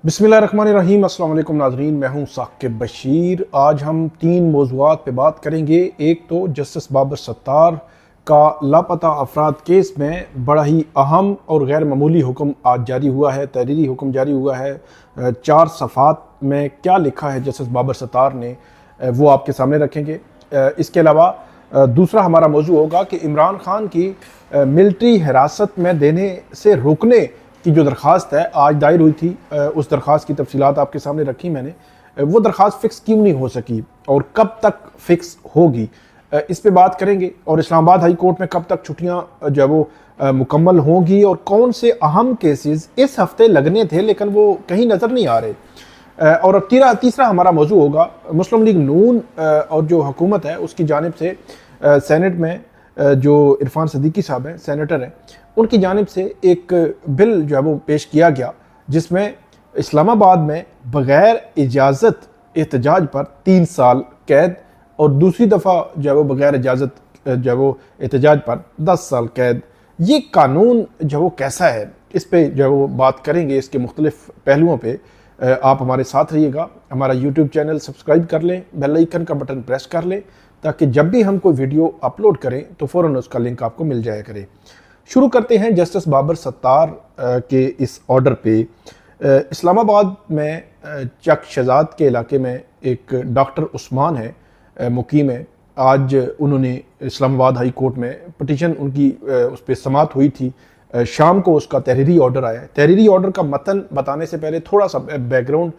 बिस्मिल्लाहिर्रहमानिर्रहीम। अस्सलाम वालेकुम नाज़रीन, मैं हूं साकिब बशीर। आज हम 3 मौज़ूआत पे बात करेंगे। एक तो जस्टिस बाबर सत्तार का लापता अफराद केस में बड़ा ही अहम और गैर मामूली हुक्म आज जारी हुआ है, तहरीरी हुक्म जारी हुआ है। 4 सफ़ात में क्या लिखा है जस्टिस बाबर सत्तार ने, वो आपके सामने रखेंगे। इसके अलावा दूसरा हमारा मौजू होगा कि इमरान खान की मिलिट्री हिरासत में देने से रोकने की जो दरख्वास्त है आज दायर हुई थी, उस दरख्वास्त की तफसीलात आपके सामने रखी मैंने। वो दरख्वास्त फ़िक्स क्यों नहीं हो सकी और कब तक फ़िक्स होगी, इस पे बात करेंगे। और इस्लामाबाद हाई कोर्ट में कब तक छुट्टियां जो है वो मुकम्मल होंगी और कौन से अहम केसेस इस हफ्ते लगने थे लेकिन वो कहीं नज़र नहीं आ रहे। और तीसरा हमारा मौजू होगा मुस्लिम लीग नून और जो हुकूमत है उसकी जानिब से सेनेट में जो इरफान सदीकी साहब हैं, सेनेटर हैं, उनकी जानिब से एक बिल जो है वो पेश किया गया जिसमें इस्लामाबाद में बग़ैर इजाज़त एहतजाज पर 3 साल कैद और दूसरी दफ़ा जो है वो बग़ैर इजाज़त जो है वो एहतजाज पर 10 साल कैद। ये कानून जो है वो कैसा है, इस पे जो है वो बात करेंगे। इसके मुख्तलिफ पहलुओं पे आप हमारे साथ रहिएगा। हमारा यूट्यूब चैनल सब्सक्राइब कर लें, बेल आइकन का बटन प्रेस कर लें ताकि जब भी हम कोई वीडियो अपलोड करें तो फ़ौरन उसका लिंक आपको मिल जाया करे। शुरू करते हैं जस्टिस बाबर सत्तार के इस ऑर्डर पे। इस्लामाबाद में चक शहजाद के इलाके में एक डॉक्टर उस्मान है, मुकीम है। आज उन्होंने इस्लामाबाद हाई कोर्ट में पटिशन उनकी उस पर समाअत हुई थी। शाम को उसका तहरीरी ऑर्डर आया। तहरीरी ऑर्डर का मतन बताने से पहले थोड़ा सा बैकग्राउंड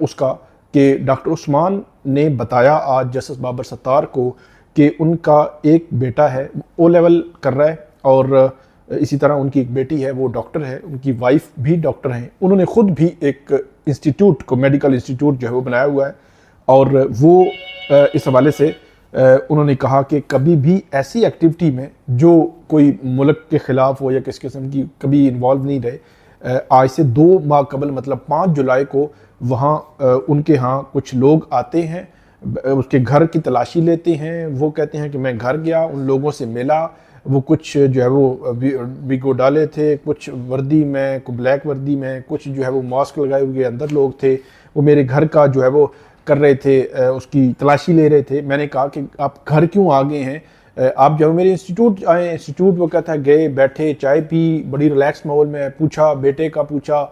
उसका कि डॉक्टर उस्मान ने बताया आज जस्टिस बाबर सत्तार को कि उनका एक बेटा है, ओ लेवल कर रहा है, और इसी तरह उनकी एक बेटी है, वो डॉक्टर है, उनकी वाइफ भी डॉक्टर हैं। उन्होंने ख़ुद भी एक इंस्टीट्यूट को, मेडिकल इंस्टीट्यूट जो है वो बनाया हुआ है। और वो इस हवाले से उन्होंने कहा कि कभी भी ऐसी एक्टिविटी में जो कोई मुल्क के ख़िलाफ़ हो या किस किस्म की कभी इन्वॉल्व नहीं रहे। आज से 2 माह कबल मतलब 5 जुलाई को वहाँ उनके यहाँ कुछ लोग आते हैं, उसके घर की तलाशी लेते हैं। वो कहते हैं कि मैं घर गया, उन लोगों से मिला, वो कुछ जो है वो बिगो डाले थे, कुछ वर्दी में, कुछ ब्लैक वर्दी में, कुछ जो है वो मास्क लगाए हुए अंदर लोग थे। वो मेरे घर का जो है वो कर रहे थे, उसकी तलाशी ले रहे थे। मैंने कहा कि आप घर क्यों आ गए हैं, आप जब मेरे इंस्टीट्यूट आए। इंस्टीट्यूट वो कहता है गए, बैठे, चाय पी, बड़ी रिलैक्स माहौल में। पूछा, बेटे का पूछा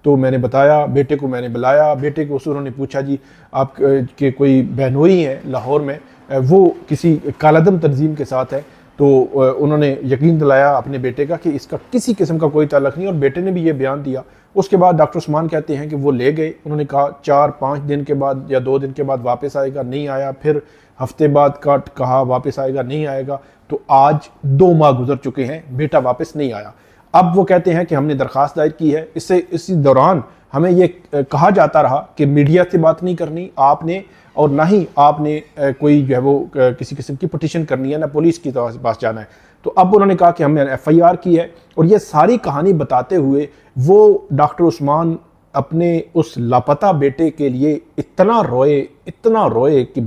तो मैंने बताया, बेटे को मैंने बुलाया। बेटे को उन्होंने पूछा जी आप के कोई बहनोई हैं लाहौर में, वो किसी कालादम तंजीम के साथ है। तो उन्होंने यकीन दिलाया अपने बेटे का कि इसका किसी किस्म का कोई ताल्लुक नहीं, और बेटे ने भी ये बयान दिया। उसके बाद डॉक्टर उस्मान कहते हैं कि वो ले गए। उन्होंने कहा 4-5 दिन के बाद या 2 दिन के बाद वापस आएगा, नहीं आया। फिर हफ्ते बाद कहा वापस आएगा, नहीं आएगा। तो आज 2 माह गुजर चुके हैं, बेटा वापस नहीं आया। अब वो कहते हैं कि हमने दरख्वास्त दायर की है। इसी दौरान हमें ये कहा जाता रहा कि मीडिया से बात नहीं करनी आपने, और ना ही आपने कोई जो है वो किसी किस्म की पटिशन करनी है, ना पुलिस की पास जाना है। तो अब उन्होंने कहा कि हमने FIR की है। और ये सारी कहानी बताते हुए वो डॉक्टर उस्मान अपने उस लापता बेटे के लिए इतना रोए कि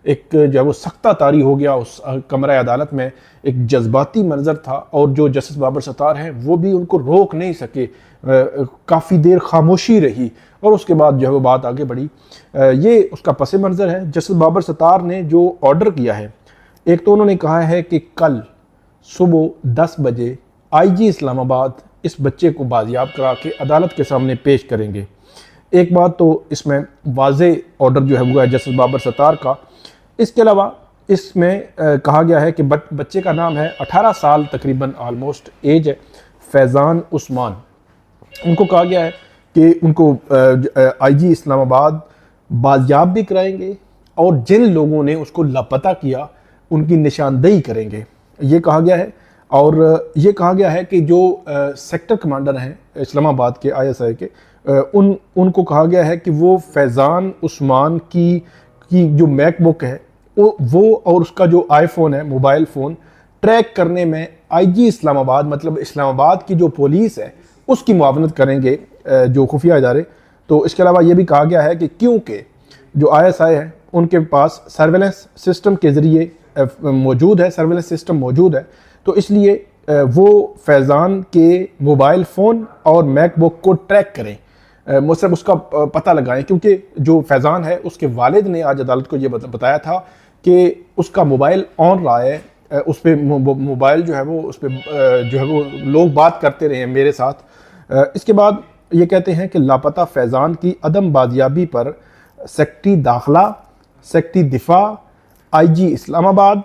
एक जो है वो सख्ता तारी हो गया उस कमरा अदालत में। एक जज्बाती मंजर था, और जो जस्टिस बाबर सत्तार हैं वो भी उनको रोक नहीं सके। काफ़ी देर खामोशी रही और उसके बाद जो है वो बात आगे बढ़ी। ये उसका पस मंज़र है। जस्टिस बाबर सत्तार ने जो ऑर्डर किया है, एक तो उन्होंने कहा है कि कल सुबह 10 बजे IG इस्लामाबाद इस बच्चे को बाजियाब करा के अदालत के सामने पेश करेंगे। एक बात तो इसमें वाज़े ऑर्डर जो है वो है जस्टिस बाबर सत्तार का। इसके अलावा इसमें कहा गया है कि बच्चे का नाम है, 18 साल तकरीबन ऑलमोस्ट एज है, फैज़ान उस्मान। उनको कहा गया है कि उनको IG इस्लामाबाद बाजियाब भी कराएंगे और जिन लोगों ने उसको लापता किया उनकी निशानदेही करेंगे, ये कहा गया है। और ये कहा गया है कि जो सेक्टर कमांडर हैं इस्लामाबाद के ISI के, उनको कहा गया है कि वो फैज़ान उस्मान की जो मैकबुक है वो और उसका जो iPhone है, मोबाइल फ़ोन, ट्रैक करने में IG इस्लामाबाद मतलब इस्लामाबाद की जो पुलिस है उसकी मुआवनत करेंगे, जो खुफिया इदारे। तो इसके अलावा ये भी कहा गया है कि क्योंकि जो ISI है उनके पास सर्वेलेंस सिस्टम के ज़रिए मौजूद है, सर्वेलेंस सिस्टम मौजूद है, तो इसलिए वो फैज़ान के मोबाइल फ़ोन और मैकबुक को ट्रैक करें। सिर्फ उसका पता लगाएं, क्योंकि जो फैज़ान है उसके वालिद ने आज अदालत को ये बताया था कि उसका मोबाइल ऑन रहा है, उस पर मोबाइल जो है वो उस पर जो है वो लोग बात करते रहे हैं मेरे साथ। इसके बाद ये कहते हैं कि लापता फैज़ान की अदम बाजियाबी पर सेक्रेटरी दाखिला, सेक्रेटरी दिफा, IG इस्लामाबाद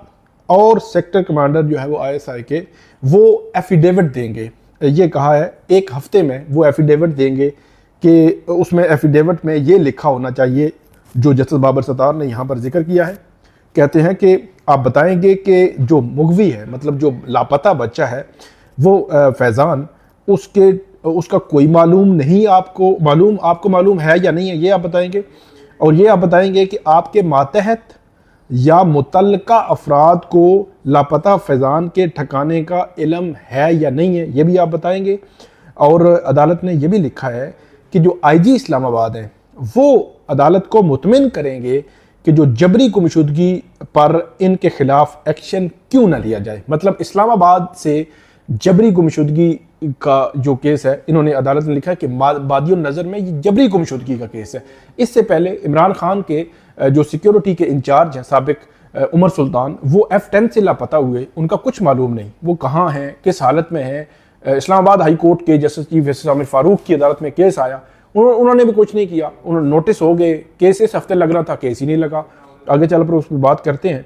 और सेक्टर कमांडर जो है वो ISI के, वो एफिडेविट देंगे। ये कहा है 1 हफ्ते में वो एफिडेविट देंगे कि उसमें एफिडेविट में ये लिखा होना चाहिए जो जस्टिस बाबर सत्तार ने यहाँ पर जिक्र किया है। कहते हैं कि आप बताएंगे कि जो मुगवी है, मतलब जो लापता बच्चा है, वो फैज़ान, उसका कोई मालूम नहीं, आपको मालूम है या नहीं है, ये आप बताएंगे। और ये आप बताएंगे कि आपके मातहत या मुतल्लका अफराद को लापता फैज़ान के ठिकाने का इल्म है या नहीं है, ये भी आप बताएंगे। और अदालत ने यह भी लिखा है कि जो IG इस्लामाबाद हैं वो अदालत को मुतमिन करेंगे कि जो जबरी गुमशुदगी पर इनके खिलाफ एक्शन क्यों ना लिया जाए। मतलब इस्लामाबाद से जबरी गुमशुदगी का जो केस है, इन्होंने अदालत ने लिखा है कि बादियों नज़र में ये जबरी गुमशुदगी का केस है। इससे पहले इमरान खान के जो सिक्योरिटी के इंचार्ज हैं साबिक उमर सुल्तान, वो F10 से लापता हुए, उनका कुछ मालूम नहीं वो कहाँ हैं, किस हालत में हैं। इस्लामाबाद हाई कोर्ट के justice chief justice Aamir Farooq की अदालत में केस आया, उन्होंने भी कुछ नहीं किया, उन्होंने नोटिस हो गए, केस इस हफ्ते लग रहा था, केस ही नहीं लगा। आगे चल पर उस पर बात करते हैं।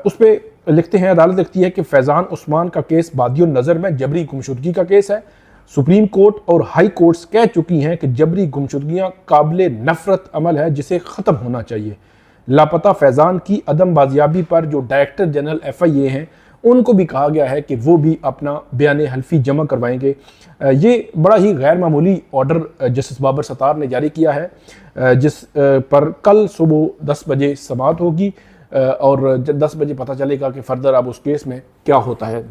उस पर लिखते हैं, अदालत लिखती है कि फैज़ान उस्मान का केस बादियों नज़र में जबरी गुमशुदगी का केस है। सुप्रीम कोर्ट और हाई कोर्ट्स कह चुकी हैं कि जबरी गुमशुदगियाँ काबिल नफरत अमल है जिसे ख़त्म होना चाहिए। लापता फैज़ान की अदम बाजियाबी पर जो डायरेक्टर जनरल FIA हैं, उनको भी कहा गया है कि वो भी अपना बयान हल्फी जमा करवाएंगे। ये बड़ा ही गैर मामूली ऑर्डर जस्टिस बाबर सत्तार ने जारी किया है, जिस पर कल सुबह 10 बजे समाअत होगी और 10 बजे पता चलेगा कि फर्दर अब उस केस में क्या होता है।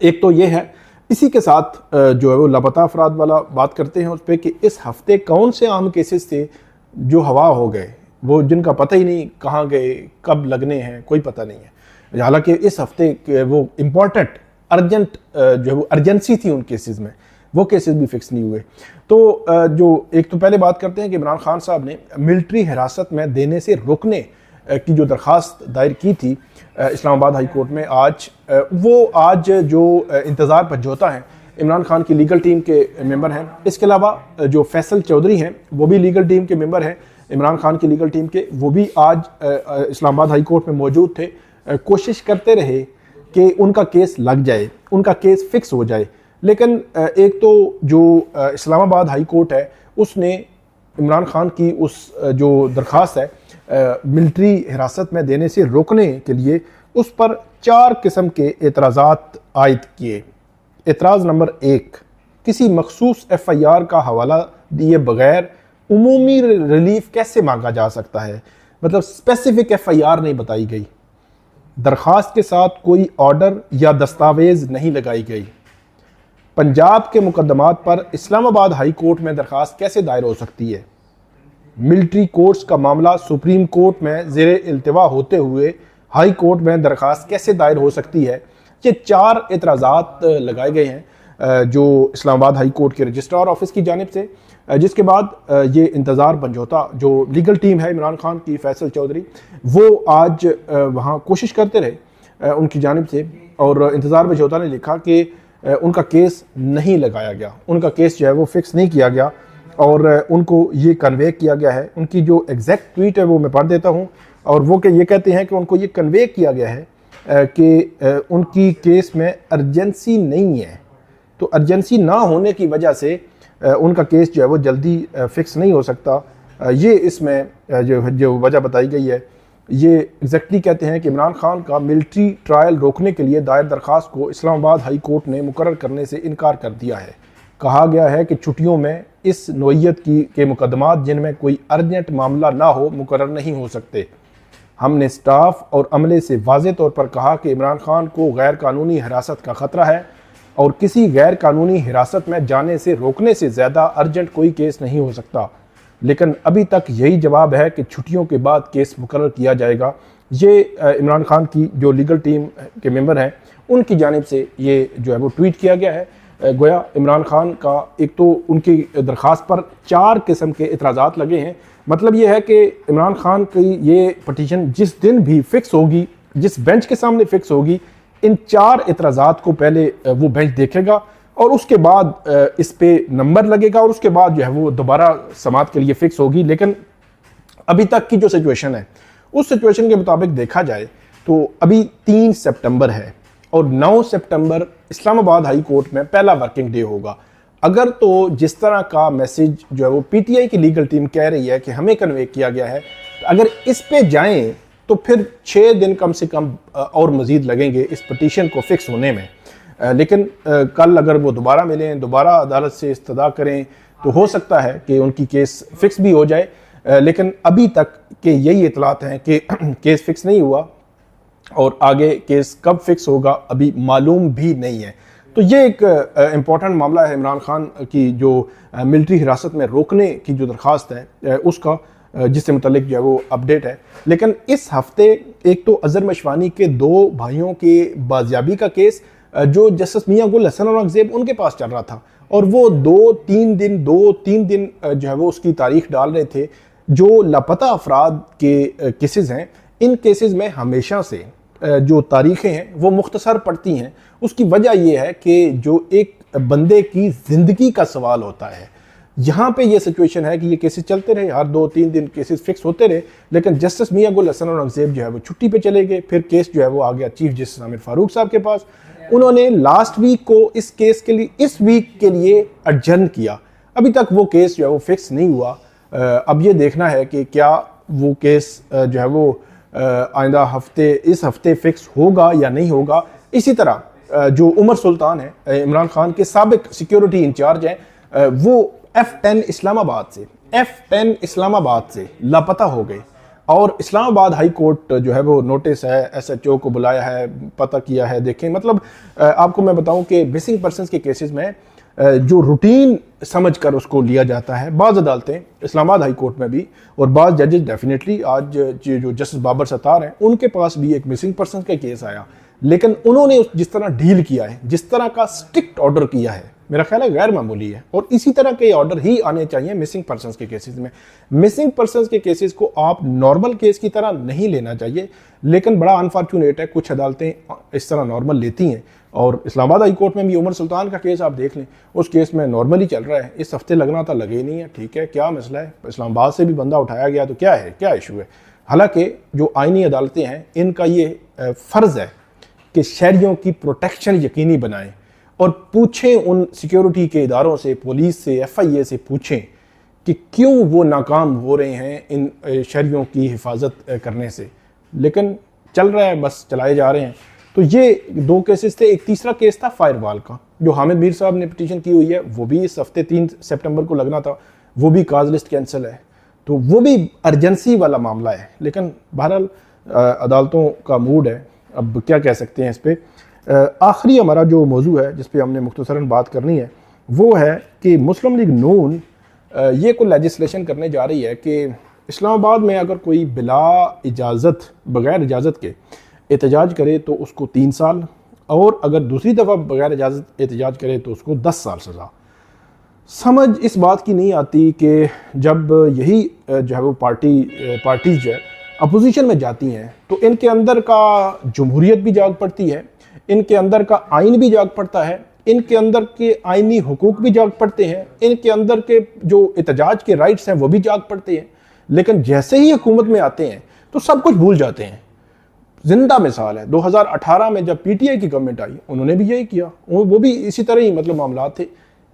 एक तो ये है। इसी के साथ जो है वो लापता अफराद वाला बात करते हैं उस पर कि इस हफ्ते कौन से अहम केसेस थे जो हवा हो गए, वो जिनका पता ही नहीं कहाँ गए, कब लगने हैं, कोई पता नहीं है। हालांकि इस हफ्ते वो इम्पॉर्टेंट अर्जेंट जो है वो अर्जेंसी थी उन केसेस में, वो केसेस भी फिक्स नहीं हुए। तो जो एक तो पहले बात करते हैं कि इमरान खान साहब ने मिलिट्री हिरासत में देने से रोकने की जो दरख्वास्त दायर की थी इस्लामाबाद हाई कोर्ट में, आज जो इंतज़ार समझौता है, इमरान खान की लीगल टीम के मेंबर हैं। इसके अलावा जो फैसल चौधरी हैं वो भी लीगल टीम के मेंबर हैं इमरान खान की लीगल टीम के, वो भी आज इस्लामाबाद हाई कोर्ट में मौजूद थे। कोशिश करते रहे कि उनका केस लग जाए, उनका केस फिक्स हो जाए, लेकिन एक तो जो इस्लामाबाद हाई कोर्ट है उसने इमरान खान की उस जो दरख्वास्त है मिलिट्री हिरासत में देने से रोकने के लिए उस पर 4 किस्म के एतराज़ात आयद किए। एतराज़ नंबर 1, किसी मखसूस FIR का हवाला दिए बगैर उमूमी रिलीफ कैसे मांगा जा सकता है, मतलब स्पेसिफिक FIR नहीं बताई गई। दरख्वास्त के साथ कोई ऑर्डर या दस्तावेज नहीं लगाई गई। पंजाब के मुकदमात पर इस्लामाबाद हाई कोर्ट में दरख्वास्त कैसे दायर हो सकती है। मिलिट्री कोर्ट्स का मामला सुप्रीम कोर्ट में ज़ेरे इल्तिवा होते हुए हाई कोर्ट में दरख्वास्त कैसे दायर हो सकती है। ये 4 एतराज़ात लगाए गए हैं जो इस्लामाबाद हाई कोर्ट के रजिस्ट्रार ऑफिस की जानिब से, जिसके बाद ये इंतज़ार समझौता जो लीगल टीम है इमरान खान की, फैसल चौधरी, वो आज वहाँ कोशिश करते रहे उनकी जानिब से, और इंतज़ार समझौता ने लिखा कि उनका केस नहीं लगाया गया, उनका केस जो है वो फिक्स नहीं किया गया और उनको ये कन्वे किया गया है। उनकी जो एग्जैक्ट ट्वीट है वो मैं पढ़ देता हूँ, और वो ये कहते हैं कि उनको ये कन्वे किया गया है कि उनकी केस में अर्जेंसी नहीं है, तो अर्जेंसी ना होने की वजह से उनका केस जो है वो जल्दी फिक्स नहीं हो सकता। ये इसमें जो वजह बताई गई है, ये एग्जैक्टली कहते हैं कि इमरान खान का मिलिट्री ट्रायल रोकने के लिए दायर दरख्वास्त को इस्लामाबाद हाई कोर्ट ने मुकर्रर करने से इनकार कर दिया है। कहा गया है कि छुट्टियों में इस नोयत के मुकदमात जिनमें कोई अर्जेंट मामला ना हो मुकर्रर नहीं हो सकते। हमने स्टाफ और अमले से वाज़ेह तौर पर कहा कि इमरान खान को गैर कानूनी हिरासत का ख़तरा है और किसी गैर कानूनी हिरासत में जाने से रोकने से ज़्यादा अर्जेंट कोई केस नहीं हो सकता, लेकिन अभी तक यही जवाब है कि छुट्टियों के बाद केस मुकर्रर किया जाएगा। ये इमरान खान की जो लीगल टीम के मेंबर हैं उनकी जानिब से ये जो है वो ट्वीट किया गया है। गोया इमरान खान का एक तो उनकी दरख्वास्त पर 4 किस्म के इतराज़ात लगे हैं। मतलब ये है कि इमरान खान की ये पटिशन जिस दिन भी फिक्स होगी, जिस बेंच के सामने फिक्स होगी, इन 4 इतराज़ात को पहले वो बेंच देखेगा और उसके बाद इस पे नंबर लगेगा और उसके बाद जो है वो दोबारा समाअत के लिए फिक्स होगी। लेकिन अभी तक की जो सिचुएशन है, उस सिचुएशन के मुताबिक देखा जाए तो अभी 3 सितंबर है और 9 सितंबर इस्लामाबाद हाई कोर्ट में पहला वर्किंग डे होगा। अगर तो जिस तरह का मैसेज जो है वो पीटीआई की लीगल टीम कह रही है कि हमें कन्वे किया गया है, तो अगर इस पे जाएं तो फिर 6 दिन कम से कम और मज़ीद लगेंगे इस पटिशन को फिक्स होने में। लेकिन कल अगर वो दोबारा मिलें, दोबारा अदालत से इस्तदा करें, तो हो सकता है कि उनकी केस फिक्स भी हो जाए। लेकिन अभी तक के यही इतलात हैं कि केस फिक्स नहीं हुआ और आगे केस कब फिक्स होगा अभी मालूम भी नहीं है। तो ये एक इम्पॉर्टेंट मामला है इमरान खान की जो मिलिट्री हिरासत में रोकने की जो दरख्वास्त है उसका, जिससे मुतल्लिक जो है वो अपडेट है। लेकिन इस हफ्ते एक तो अजहर मशवानी के 2 भाइयों के बाजियाबी का केस जो जस्टिस मियां गुल हसन औरंगजेब उनके पास चल रहा था और वो 2-3 दिन जो है वो उसकी तारीख डाल रहे थे। जो लापता अफराद के केसेस हैं, इन केसेस में हमेशा से जो तारीखें हैं वो मुख्तसर पड़ती हैं। उसकी वजह यह है कि जो एक बंदे की ज़िंदगी का सवाल होता है, यहाँ पे ये सिचुएशन है कि ये केसेस चलते रहे, हर 2-3 दिन केसेस फिक्स होते रहे, लेकिन जस्टिस मियां गुल हसन औरंगजेब जो है वो छुट्टी पे चले गए। फिर केस जो है वो आ गया चीफ जस्टिस आमिर फारूक साहब के पास। उन्होंने लास्ट वीक को इस केस के लिए, इस वीक के लिए एडजर्न किया। अभी तक वो केस जो है वो फिक्स नहीं हुआ। अब ये देखना है कि क्या वो केस जो है वो आइंदा हफ्ते, इस हफ्ते फिक्स होगा या नहीं होगा। इसी तरह जो उमर सुल्तान है, इमरान खान के साबिक सिक्योरिटी इंचार्ज हैं, वो F10 इस्लामाबाद से लापता हो गए और इस्लामाबाद हाई कोर्ट जो है वो नोटिस है, SHO को बुलाया है, पता किया है। देखें, मतलब आपको मैं बताऊं कि मिसिंग पर्सनस के केसेस में जो रूटीन समझ कर उसको लिया जाता है, बाज़ अदालतें इस्लामाबाद हाई कोर्ट में भी और बाज़ जजेस डेफिनेटली, आज जो जस्टिस बाबर सत्तार हैं उनके पास भी एक मिसिंग पर्सन का केस आया, लेकिन उन्होंने जिस तरह डील किया है, जिस तरह का स्ट्रिक्ट ऑर्डर किया है, मेरा ख्याल है गैर मामूली है। और इसी तरह के ऑर्डर ही आने चाहिए मिसिंग पर्सनस के केसेस में। मिसिंग पर्सनस के केसेस को आप नॉर्मल केस की तरह नहीं लेना चाहिए, लेकिन बड़ा अनफॉर्चुनेट है कुछ अदालतें इस तरह नॉर्मल लेती हैं। और इस्लामाबाद हाई कोर्ट में भी उमर सुल्तान का केस आप देख लें, उस केस में नॉर्मली चल रहा है। इस हफ्ते लगना था, लगे ही नहीं है। ठीक है, क्या मसला है? इस्लामाबाद से भी बंदा उठाया गया तो क्या है, क्या इशू है? हालांकि जो आईनी अदालतें हैं, इनका ये फ़र्ज़ है कि शहरियों की प्रोटेक्शन यकीनी बनाएं और पूछें उन सिक्योरिटी के इदारों से, पुलिस से, FIA से पूछें कि क्यों वो नाकाम हो रहे हैं इन शहरियों की हिफाजत करने से। लेकिन चल रहा है, बस चलाए जा रहे हैं। तो ये 2 केसेस थे। एक तीसरा केस था फायरवॉल का, जो हामिद मीर साहब ने पिटीशन की हुई है, वो भी इस हफ्ते 3 सितंबर को लगना था, वो भी काज लिस्ट कैंसिल है। तो वो भी अर्जेंसी वाला मामला है। लेकिन बहरहाल अदालतों का मूड है, अब क्या कह सकते हैं इस पर। आखिरी हमारा जो मौजू है जिस पे हमने मुख्तसरन बात करनी है, वो है कि मुस्लिम लीग नून ये कोई लेजिस्लेशन करने जा रही है कि इस्लामाबाद में अगर कोई बिला इजाज़त, बग़ैर इजाज़त के एहतजाज करे तो उसको 3 साल, और अगर दूसरी दफ़ा बग़ैर इजाज़त एहतजाज करे तो उसको 10 साल सज़ा। समझ इस बात की नहीं आती कि जब यही जो है वो पार्टीज़ जो है अपोजिशन में जाती हैं तो इनके अंदर का जमहूरियत भी जाग पड़ती है, इनके अंदर का आइन भी जाग पड़ता है, इनके अंदर के आइनी हुकूक भी जाग पड़ते हैं, इनके अंदर के जो एहतजाज के राइट्स हैं वो भी जाग पड़ते हैं। लेकिन जैसे ही हुकूमत में आते हैं तो सब कुछ भूल जाते हैं। जिंदा मिसाल है 2018 में जब PTI की गवर्नमेंट आई, उन्होंने भी यही किया, वो भी इसी तरह ही मतलब मामला थे।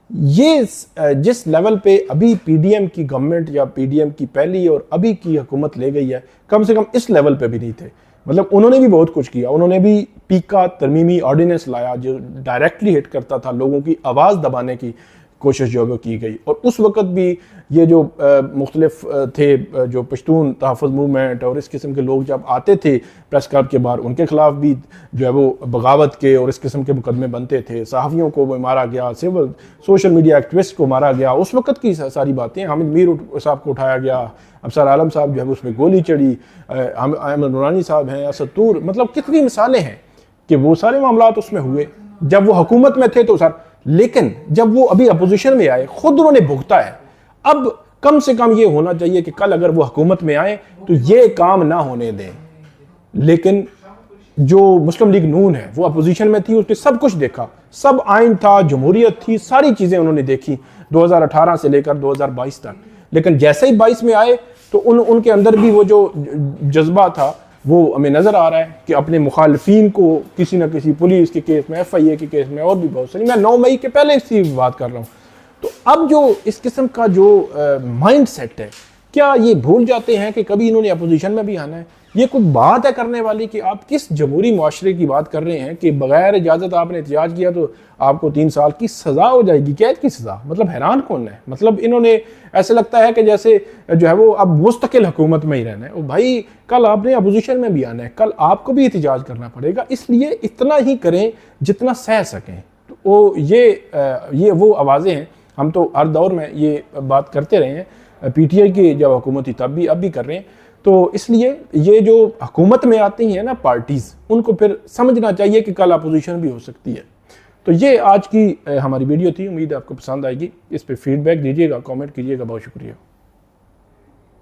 ये जिस लेवल पे अभी PDM की गवर्नमेंट या PDM की पहली और अभी की हुकूमत ले गई है, कम से कम इस लेवल पे भी नहीं थे। मतलब उन्होंने भी बहुत कुछ किया। उन्होंने भी पीका तरमीमी ऑर्डिनेंस लाया जो डायरेक्टली हिट करता था, लोगों की आवाज़ दबाने की कोशिश जो की गई। और उस वक्त भी ये जो मुख्तलिफ थे, जो पश्तून तहफ़्फ़ुज़ मूवमेंट और इस किस्म के लोग जब आते थे प्रेस क्लब के बाहर, उनके खिलाफ भी जो है वो बगावत के और इस किस्म के मुकदमे बनते थे। सहाफ़ियों को मारा गया, सिविल सोशल मीडिया एक्टिविस्ट को मारा गया। उस वक्त की सारी बातें, हामिद मीर साहब को उठाया गया, अफसर आलम साहब जो है उसमें गोली चढ़ी, अहमद नूरानी साहब हैं, असद तूर, मतलब कितनी मिसालें हैं कि वो सारे मामला उसमें हुए जब वो हुकूमत में थे। तो सर, लेकिन जब वो अभी अपोजिशन में आए, खुद उन्होंने भुगता है। अब कम से कम ये होना चाहिए कि कल अगर वो हुकूमत में आए तो ये काम ना होने दें। लेकिन जो मुस्लिम लीग नून है वो अपोजिशन में थी, उसने सब कुछ देखा, सब आइन था, जमहूरियत थी, सारी चीज़ें उन्होंने देखी 2018 से लेकर 2022 तक। लेकिन जैसे ही 22 में आए तो उनके अंदर भी वो जो जज्बा था वो हमें नज़र आ रहा है कि अपने मुखालफीन को किसी न किसी पुलिस के केस में, FIA के केस में और भी बहुत सारी, मैं 9 मई के पहले इसकी बात कर रहा हूँ। तो अब जो इस किस्म का जो माइंड सेट है, क्या ये भूल जाते हैं कि कभी इन्होंने अपोजिशन में भी आना है? ये कोई बात है करने वाली कि आप किस जमहूरी मुआशरे की बात कर रहे हैं कि बगैर इजाज़त आपने एहतजाज किया तो आपको 3 साल की सज़ा हो जाएगी, कैद की सज़ा। मतलब हैरान कौन है? मतलब इन्होंने ऐसे लगता है कि जैसे जो है वो अब मुस्तकिल हुकूमत में ही रहना है। भाई कल आपने अपोजिशन में भी आना है, कल आपको भी एहतजाज करना पड़ेगा, इसलिए इतना ही करें जितना सह सकें। तो ये वो आवाज़ें हैं। हम तो हर दौर में ये बात करते रहे हैं, PTI की जब हुकूमत थी तब भी, अब भी कर रहे हैं। तो इसलिए ये जो हुकूमत में आती हैं ना पार्टीज़, उनको फिर समझना चाहिए कि कल अपोजिशन भी हो सकती है। तो ये आज की हमारी वीडियो थी, उम्मीद है आपको पसंद आएगी। इस पर फीडबैक दीजिएगा, कमेंट कीजिएगा। बहुत शुक्रिया।